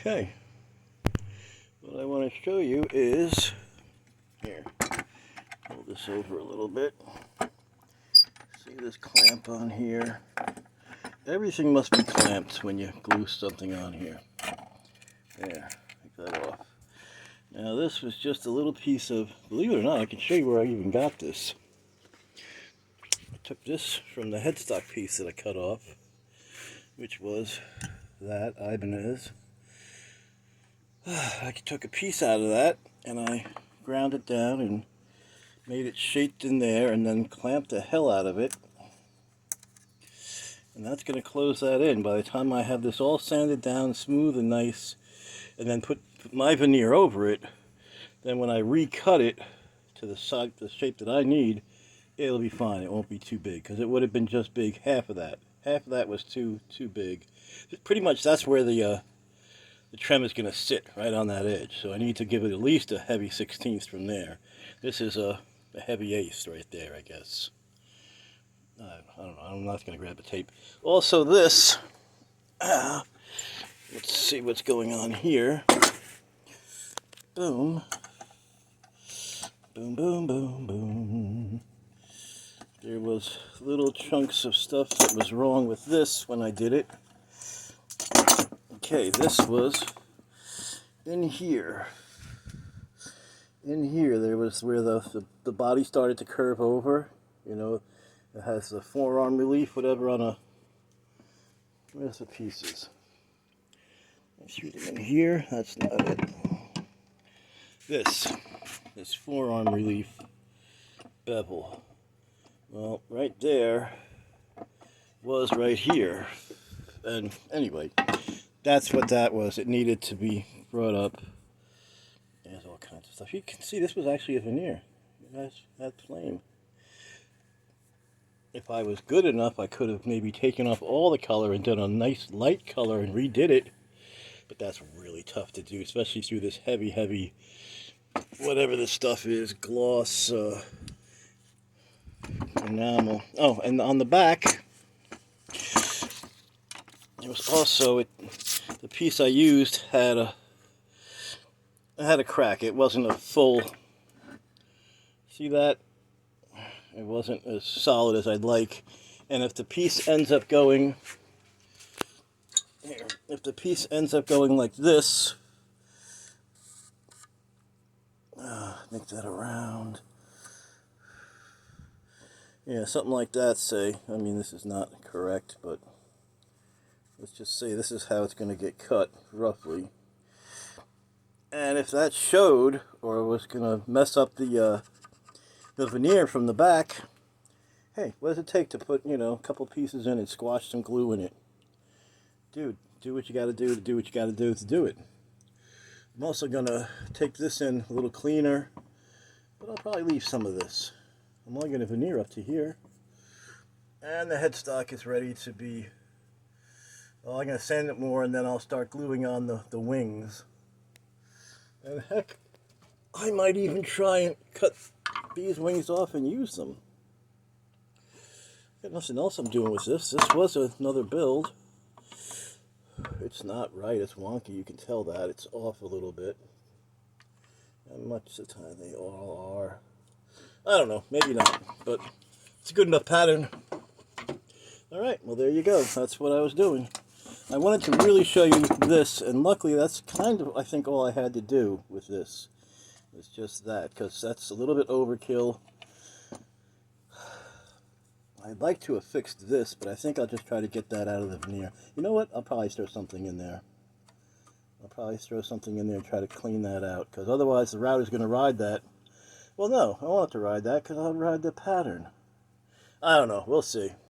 Okay, what I want to show you is, here, pull this over a little bit. See this clamp on here? Everything must be clamped when you glue something on here. There, take that off. Now this was just a little piece of, believe it or not, I can show you where I even got this. I took this from the headstock piece that I cut off, which was that Ibanez. I took a piece out of that and I ground it down and made it shaped in there and then clamped the hell out of it. And that's going to close that in. By the time I have this all sanded down smooth and nice, and then put my veneer over it, then when I recut it to the shape that I need, it'll be fine. It won't be too big, because it would have been just big half of that. Half of that was too big. Pretty much that's where the trim is going to sit, right on that edge. So I need to give it at least a heavy 16th from there. This is a heavy 1/8 right there, I guess. I don't know. I'm not going to grab the tape. Also this, let's see what's going on here. Boom. Boom, boom, boom, boom. There was little chunks of stuff that was wrong with this when I did it. Okay, this was in here. In here, there was where the body started to curve over. You know, it has the forearm relief, whatever, on a... Where's the pieces? I threw them in here. That's not it. This forearm relief bevel. Well, right there was right here. And anyway, that's what that was. It needed to be brought up. There's all kinds of stuff. You can see this was actually a veneer. That's flame. If I was good enough, I could have maybe taken off all the color and done a nice light color and redid it. But that's really tough to do, especially through this heavy, whatever this stuff is, gloss enamel. Oh, and on the back, it was also, the piece I used had a crack. It wasn't a full, see that? It wasn't as solid as I'd like. And if the piece ends up going, here, if the piece ends up going like this, make that around. Yeah, something like that, say. I mean, this is not correct, but let's just say this is how it's going to get cut, roughly. And if that showed, or was going to mess up the veneer from the back, hey, what does it take to put, a couple pieces in it, squash some glue in it? Dude, do what you got to do what you got to do to do it. I'm also going to take this in a little cleaner, but I'll probably leave some of this. I'm only going to veneer up to here. And the headstock is ready to be, well, I'm going to sand it more and then I'll start gluing on the wings. And heck, I might even try and cut these wings off and use them. Got nothing else I'm doing with this. This was another build. It's not right, it's wonky, you can tell that. It's off a little bit. How much of the time they all are. I don't know, maybe not, but it's a good enough pattern. Alright, well there you go. That's what I was doing. I wanted to really show you this, and luckily that's kind of, I think, all I had to do with this. It's just that, because that's a little bit overkill. I'd like to have fixed this, but I think I'll just try to get that out of the veneer. You know what? I'll probably throw something in there. I'll probably throw something in there and try to clean that out, because otherwise the router's going to ride that. Well, no, I won't have to ride that, because I'll ride the pattern. I don't know. We'll see.